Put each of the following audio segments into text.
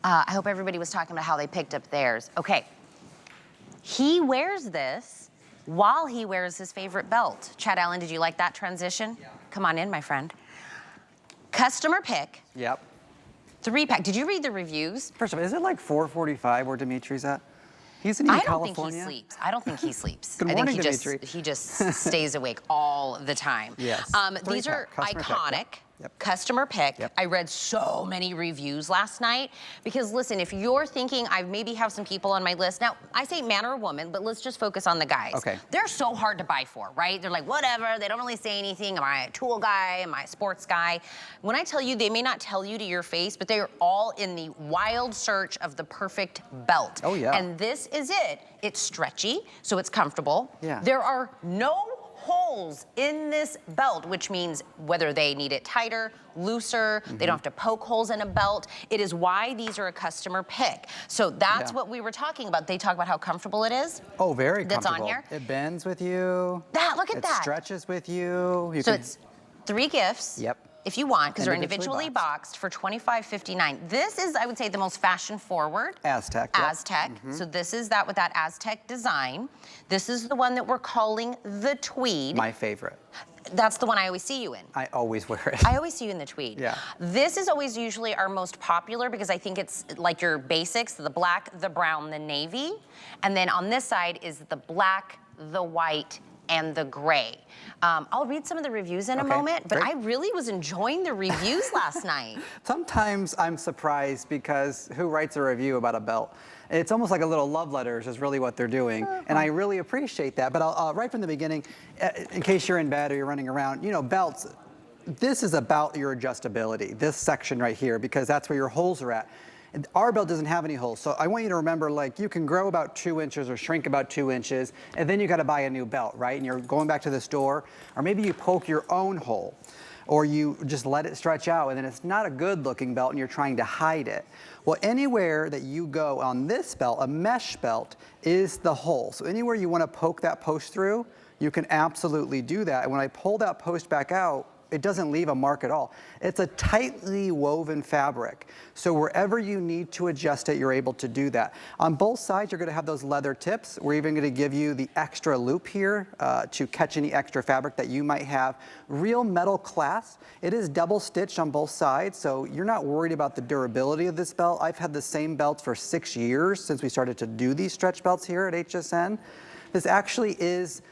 I hope everybody was talking about how they picked up theirs. Okay, he wears this while he wears his favorite belt. Chad Allen, did you like that transition? Yeah. Come on in, my friend. Customer pick. Yep. 3-pack. Did you read the reviews? First of all, is it like 4:45 where Dimitri's at? He's in California. Think he sleeps. I don't think he sleeps. Good morning, Dimitri. He just stays awake all the time. Yes. These are iconic. Yep. Customer pick. Yep. I read so many reviews last night because listen, if you're thinking I maybe have some people on my list, now I say man or woman, but let's just focus on the guys. Okay. They're so hard to buy for, right? They're like, whatever, they don't really say anything. Am I a tool guy? Am I a sports guy? When I tell you, they may not tell you to your face, but they are all in the wild search of the perfect belt. Oh yeah. And this is it. It's stretchy, so it's comfortable. Yeah. There are no holes in this belt, which means whether they need it tighter, looser, they don't have to poke holes in a belt. It is why these are a customer pick. So that's what we were talking about. They talk about how comfortable it is. Oh, very that's comfortable. on here. It bends with you. Look at that. It stretches with you. So it's 3 gifts. Yep. If you want, because they're individually boxed for $25.59. This is, I would say, the most fashion-forward. Aztec. Yep. Aztec. So this is that with that Aztec design. This is the one that we're calling the tweed. My favorite. That's the one I always see you in. I always wear it. I always see you in the tweed. Yeah. This is always usually our most popular because I think it's like your basics, the black, the brown, the navy. And then on this side is the black, the white, and the gray. I'll read some of the reviews in a moment, but great. I really was enjoying the reviews last night. Sometimes I'm surprised because who writes a review about a belt? It's almost like a little love letters is really what they're doing. And I really appreciate that. But I'll right from the beginning, in case you're in bed or you're running around, you know, belts, this is about your adjustability, this section right here, because that's where your holes are at. Our belt doesn't have any holes, so I want you to remember, like, you can grow about 2 inches or shrink about 2 inches, and then you got to buy a new belt, right? And you're going back to the store, or maybe you poke your own hole, or you just let it stretch out, and then it's not a good-looking belt, and you're trying to hide it. Well, anywhere that you go on this belt, a mesh belt, is the hole. So anywhere you want to poke that post through, you can absolutely do that. And when I pull that post back out, it doesn't leave a mark at all. It's a tightly woven fabric. So wherever you need to adjust it, you're able to do that. On both sides, you're gonna have those leather tips. We're even gonna give you the extra loop here to catch any extra fabric that you might have. Real metal clasp. It is double stitched on both sides, so you're not worried about the durability of this belt. I've had the same belt for 6 years since we started to do these stretch belts here at HSN. This actually is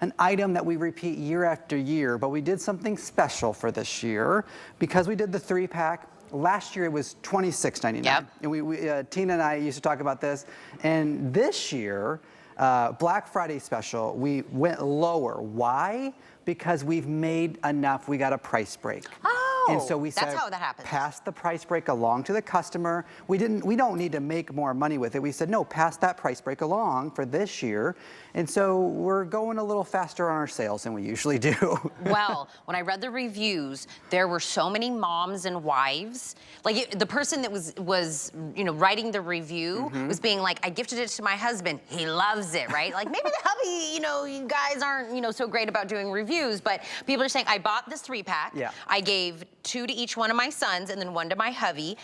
an item that we repeat year after year, but we did something special for this year because we did the 3-pack. Last year it was $26.99. Yep. And Tina and I used to talk about this. And this year, Black Friday special, we went lower. Why? Because we've made enough. We got a price break. And so we said, that's how that happens. Pass the price break along to the customer. We don't need to make more money with it. We said, no, pass that price break along for this year. And so we're going a little faster on our sales than we usually do. Well, when I read the reviews, there were so many moms and wives. Like the person that was writing the review was being like, I gifted it to my husband. He loves it, right? Like maybe the hubby, you guys aren't, so great about doing reviews, but people are saying, I bought this 3-pack. Yeah. I gave 2 to each one of my sons and then 1 to my hubby.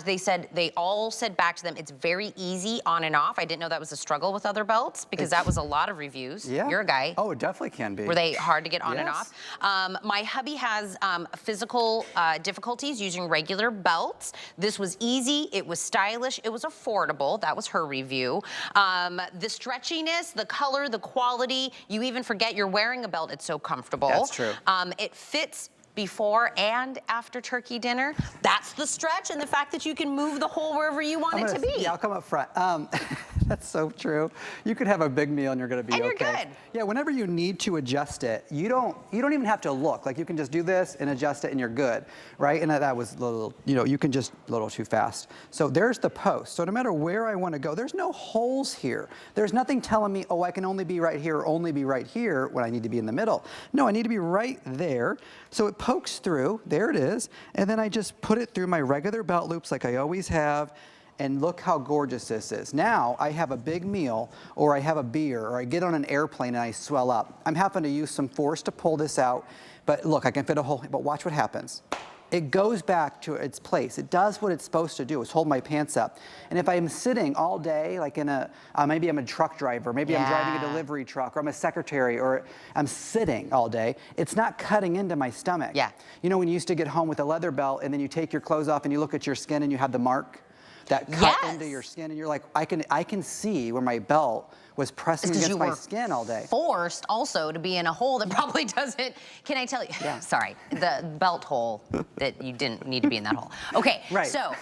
They all said back to them, it's very easy on and off. I didn't know that was a struggle with other belts because that was a lot of reviews. Yeah. You're a guy. Oh, it definitely can be. Were they hard to get on and Yes. off? My hubby has physical difficulties using regular belts. This was easy, it was stylish, it was affordable. That was her review. The stretchiness, the color, the quality, you even forget you're wearing a belt, it's so comfortable. That's true. It fits before and after turkey dinner. That's the stretch and the fact that you can move the hole wherever you want it to be. Yeah, I'll come up front. That's so true. You could have a big meal and you're gonna be okay. And you're good. Yeah, whenever you need to adjust it, you don't even have to look. Like you can just do this and adjust it and you're good, right? And that was a little, you can just a little too fast. So there's the post. So no matter where I wanna go, there's no holes here. There's nothing telling me, oh, I can only be right here or only be right here when I need to be in the middle. No, I need to be right there. So it pokes through, there it is. And then I just put it through my regular belt loops like I always have. And look how gorgeous this is. Now I have a big meal or I have a beer or I get on an airplane and I swell up. I'm having to use some force to pull this out, but look, I can fit a whole, but watch what happens. it goes back to its place. It does what it's supposed to do, is hold my pants up. And if I'm sitting all day, like in a, maybe I'm a truck driver, maybe I'm driving a delivery truck, or I'm a secretary, or I'm sitting all day, it's not cutting into my stomach. Yeah. You know when you used to get home with a leather belt and then you take your clothes off and you look at your skin and you have the mark that cut into your skin, and you're like, I can see where my belt was pressing against my skin all day. Forced also to be in a hole that probably doesn't. Can I tell you? Yeah. Sorry, the belt hole that you didn't need to be in that hole. Okay, right. So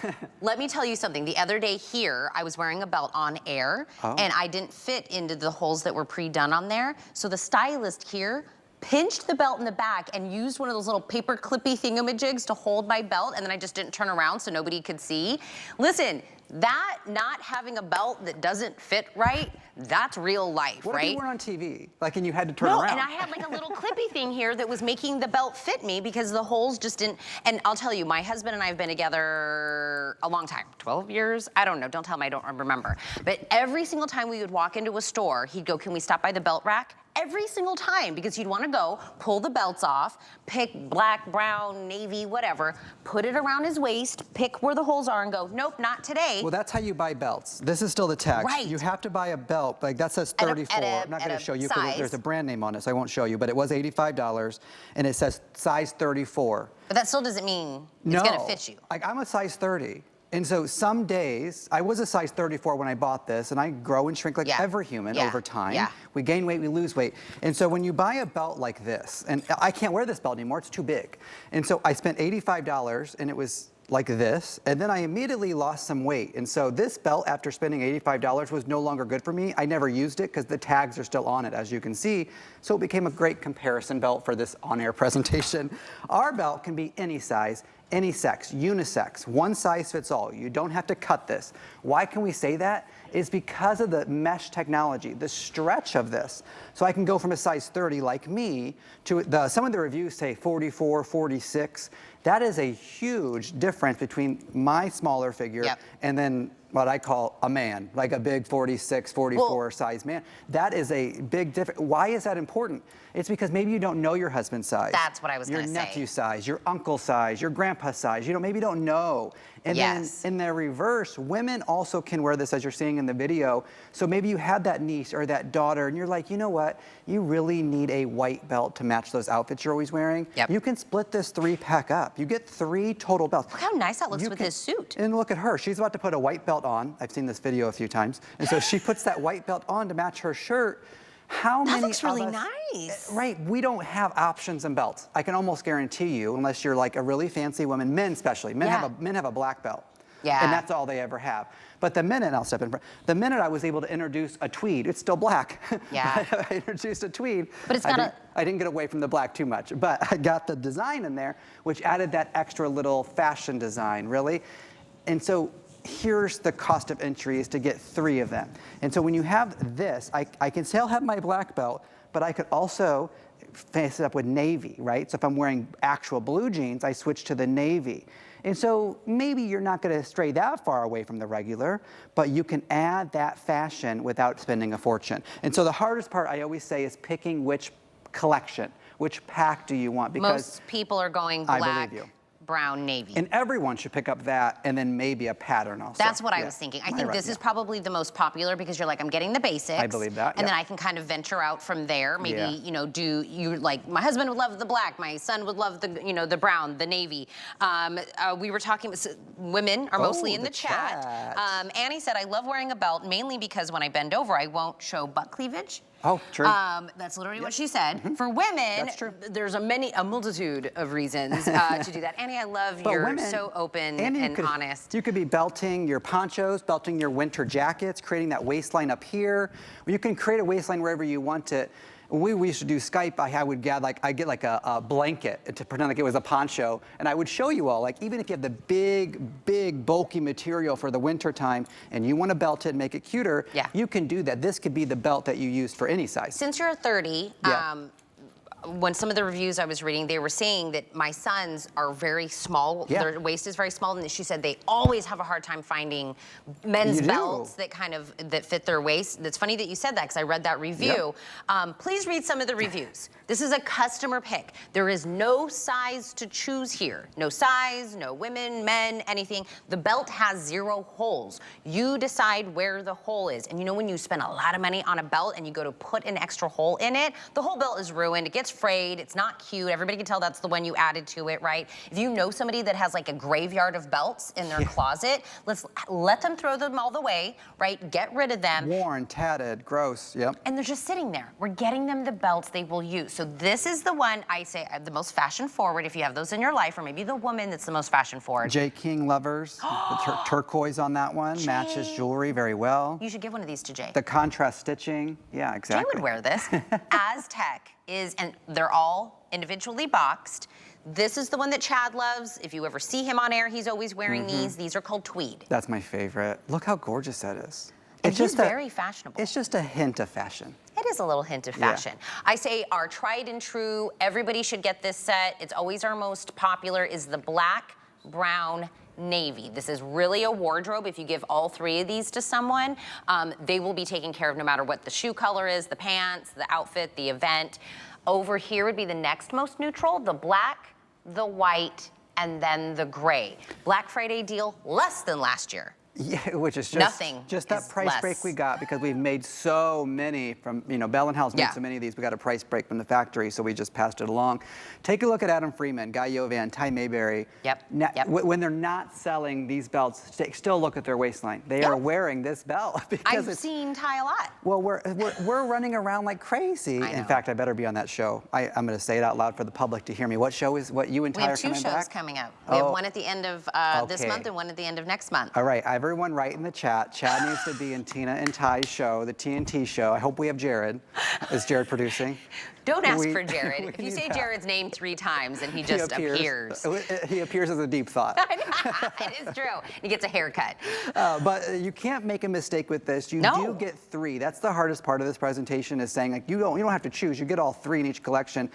let me tell you something. The other day here, I was wearing a belt on air, and I didn't fit into the holes that were pre-done on there. So the stylist here pinched the belt in the back and used one of those little paper clippy thingamajigs to hold my belt, and then I just didn't turn around so nobody could see. Listen, that not having a belt that doesn't fit right, that's real life, what right? What if you weren't on TV? Like, and you had to turn No, around? and I had like a little clippy thing here that was making the belt fit me because the holes just didn't. And I'll tell you, my husband and I have been together a long time, 12 years? I don't know, don't tell him I don't remember. But every single time we would walk into a store, he'd go, can we stop by the belt rack? Every single time, because you'd want to go, pull the belts off, pick black, brown, navy, whatever, put it around his waist, pick where the holes are and go, nope, not today. Well, that's how you buy belts. This is still the text. Right. You have to buy a belt, like that says 34. I'm not going to show you because there's a brand name on it, so I won't show you, but it was $85, and it says size 34. But that still doesn't mean it's going to fit you. Like, I'm a size 30. And so some days, I was a size 34 when I bought this, and I grow and shrink like every human over time. Yeah. We gain weight, we lose weight. And so when you buy a belt like this, and I can't wear this belt anymore, it's too big. And so I spent $85, and it was like this, and then I immediately lost some weight. And so this belt, after spending $85, was no longer good for me. I never used it because the tags are still on it, as you can see. So it became a great comparison belt for this on-air presentation. Our belt can be any size, any sex, unisex, one size fits all. You don't have to cut this. Why can we say that? It's because of the mesh technology, the stretch of this. So I can go from a size 30 like me to some of the reviews say 44, 46. That is a huge difference between my smaller figure and then what I call a man, like a big 46, 44 size man. That is a big difference. Why is that important? It's because maybe you don't know your husband's size. That's what I was going to say. Your nephew size, your uncle size, your grandpa size. You know, maybe you don't know. And then in the reverse, women also can wear this, as you're seeing in the video. So maybe you had that niece or that daughter, and you're like, you know what? You really need a white belt to match those outfits you're always wearing. You can split this 3-pack up. You get 3 total belts. Look how nice that looks with his suit. And look at her. She's about to put a white belt on. I've seen this video a few times. And so she puts that white belt on to match her shirt. How many that looks really of us, nice. Right, we don't have options in belts. I can almost guarantee you, unless you're like a really fancy woman, men especially, men have a black belt. And that's all they ever have. But the minute, I'll step in front, the minute I was able to introduce a tweed, it's still black. I introduced a tweed. But it's got I didn't get away from the black too much, but I got the design in there, which added that extra little fashion design, really. And so here's the cost of entry is to get 3 of them. And so when you have this, I can still have my black belt, but I could also face it up with navy, right? So if I'm wearing actual blue jeans, I switch to the navy. And so maybe you're not going to stray that far away from the regular, but you can add that fashion without spending a fortune. And so the hardest part, I always say, is picking which collection, which pack do you want? Because most people are going black, I believe you. brown, navy. And everyone should pick up that and then maybe a pattern also. That's what I was thinking. I think this is probably the most popular because you're like, I'm getting the basics. I believe that, And then I can kind of venture out from there. Maybe, you know, like, my husband would love the black, my son would love the, you know, the brown, the navy. We were talking, women are mostly in the chat. Annie said, I love wearing a belt mainly because when I bend over, I won't show butt cleavage. Oh, true. That's literally what she said. For women, there's a multitude of reasons to do that. Annie, I love you're so open and honest. You could be belting your ponchos, belting your winter jackets, creating that waistline up here. You can create a waistline wherever you want it. When we used to do Skype, I'd get like a blanket to pretend like it was a poncho, and I would show you all, like, even if you have the big, bulky material for the winter time, and you want to belt it and make it cuter, you can do that. This could be the belt that you used for any size. Since you're 30, when some of the reviews I was reading, they were saying that my sons are very small. Yeah. Their waist is very small, and she said they always have a hard time finding men's You do. belts that fit their waist. It's funny that you said that because I read that review. Please read some of the reviews. This is a customer pick. There is no size to choose here. No size, no women, men, anything. The belt has 0 holes. You decide where the hole is. And you know when you spend a lot of money on a belt and you go to put an extra hole in it, the whole belt is ruined. It gets frayed. It's not cute. Everybody can tell that's the one you added to it, right? If you know somebody that has like a graveyard of belts in their closet, let's let them throw them all the way, right? Get rid of them. Worn, tatted, gross, yep. And they're just sitting there. We're getting them the belts they will use. So this is the one I say the most fashion forward, if you have those in your life, or maybe the woman that's the most fashion forward. J. King lovers, the turquoise on that one, matches jewelry very well. You should give one of these to Jay. The contrast stitching, yeah, exactly. Jay would wear this. Aztec is, and they're all individually boxed. This is the one that Chad loves. If you ever see him on air, he's always wearing these. These are called tweed. That's my favorite. Look how gorgeous that is. And he's very fashionable. It's just a hint of fashion. It is a little hint of fashion. I say our tried and true, everybody should get this set. It's always our most popular, is the black, brown, navy. This is really a wardrobe. If you give all 3 of these to someone, they will be taken care of no matter what the shoe color is, the pants, the outfit, the event. Over here would be the next most neutral, the black, the white, and then the gray. Black Friday deal, less than last year. Yeah, which is just Nothing that is price less. break we got because we've made so many from, Bell and Howell's made so many of these. We got a price break from the factory, so we just passed it along. Take a look at Adam Freeman, Guy Yovan, Ty Mayberry. When they're not selling these belts, still look at their waistline. They are wearing this belt because I've seen Ty a lot. Well, we're running around like crazy. In fact, I better be on that show. I'm going to say it out loud for the public to hear me. What show is what you and Ty are coming back? We have 2 shows coming up. We have one at the end of this month and one at the end of next month. All right, everyone write in the chat. Chad needs to be in Tina and Ty's show, the TNT show. I hope we have Jared. Is Jared producing? Don't ask for Jared. If you say Jared's name 3 times and he just appears. He appears as a deep thought. It is true. He gets a haircut. But you can't make a mistake with this. You do get 3. That's the hardest part of this presentation, is saying, like, you don't have to choose. You get all 3 in each collection.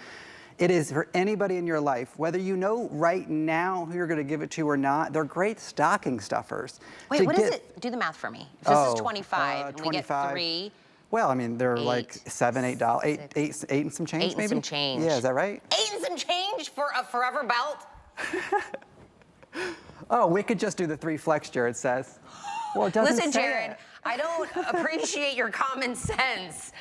It is for anybody in your life, whether you know right now who you're going to give it to or not. They're great stocking stuffers. Wait, what is it? Do the math for me. If this is 25, and we get 3. Well, I mean, they're like $7, $8, eight and some change, maybe? 8 and some change. Yeah, is that right? 8 and some change for a forever belt? Oh, we could just do the 3 flex, Jared says. Well, it doesn't Listen, say Jared, it. I don't appreciate your common sense.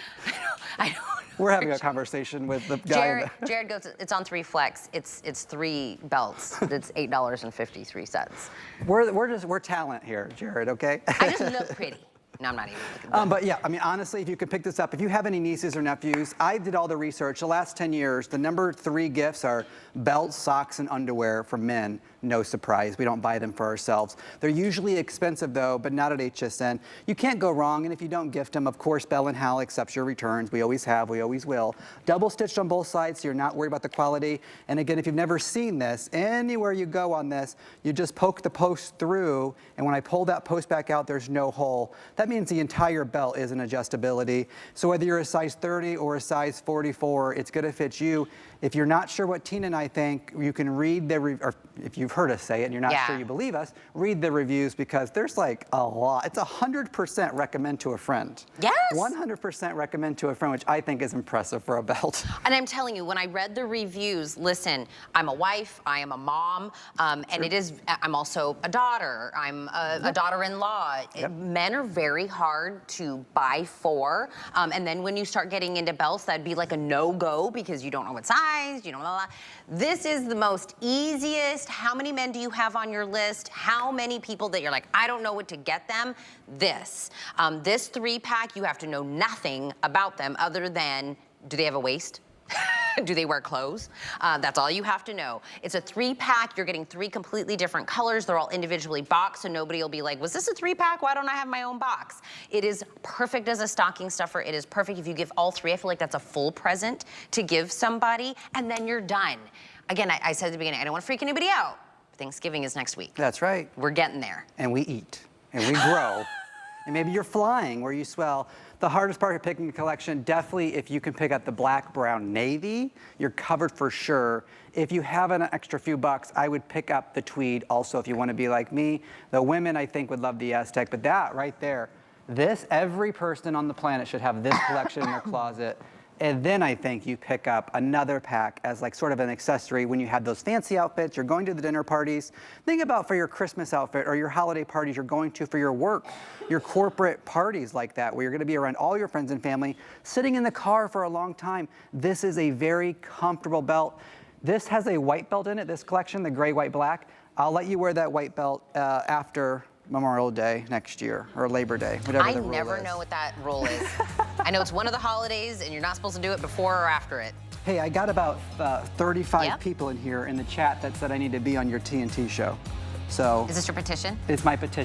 I don't. We're having a conversation with the guy. Jared goes, it's on 3 flex. It's 3 belts. It's $8.53. We're talent here, Jared, okay? I just look pretty. No, I'm not even looking good. But yeah, I mean, honestly, if you could pick this up, if you have any nieces or nephews, I did all the research. The last 10 years, the number 3 gifts are belts, socks, and underwear for men. No surprise, we don't buy them for ourselves. They're usually expensive though, but not at HSN. You can't go wrong, and if you don't gift them, of course, Bell and Howell accepts your returns. We always have, we always will. Double stitched on both sides, so you're not worried about the quality. And again, if you've never seen this, anywhere you go on this, you just poke the post through, and when I pull that post back out, there's no hole. That means the entire belt is an adjustability. So whether you're a size 30 or a size 44, it's gonna fit you. If you're not sure what Tina and I think, you can read or if you've heard us say it and you're not sure you believe us, read the reviews, because there's like a lot. It's 100% recommend to a friend. Yes. 100% recommend to a friend, which I think is impressive for a belt. And I'm telling you, when I read the reviews, listen, I'm a wife, I am a mom, and I'm also a daughter, I'm a daughter-in-law. Men are very hard to buy for, and then when you start getting into belts, that'd be like a no-go because you don't know what size, you don't know. This is the most easiest. How many men do you have on your list? How many people that you're like, I don't know what to get them? This 3-pack, you have to know nothing about them other than, do they have a waist? Do they wear clothes? That's all you have to know. It's a 3-pack. You're getting 3 completely different colors. They're all individually boxed, so nobody will be like, was this a 3-pack? Why don't I have my own box? It is perfect as a stocking stuffer. It is perfect if you give all 3. I feel like that's a full present to give somebody, and then you're done. Again, I said at the beginning, I don't want to freak anybody out. Thanksgiving is next week. That's right. We're getting there. And we eat, and we grow. And maybe you're flying where you swell. The hardest part of picking a collection, definitely if you can pick up the black, brown, navy, you're covered for sure. If you have an extra few bucks, I would pick up the tweed also if you want to be like me. The women, I think, would love the Aztec, but that right there, every person on the planet should have this collection in their closet. And then I think you pick up another pack as like sort of an accessory when you have those fancy outfits, you're going to the dinner parties. Think about for your Christmas outfit or your holiday parties you're going to for your work, your corporate parties like that, where you're gonna be around all your friends and family, sitting in the car for a long time. This is a very comfortable belt. This has a white belt in it, this collection, the gray, white, black. I'll let you wear that white belt after Memorial Day next year, or Labor Day, whatever the rule is. I never know what that rule is. I know it's one of the holidays and you're not supposed to do it before or after it. Hey, I got about 35 people in here in the chat that said I need to be on your TNT show. So is this your petition? It's my petition.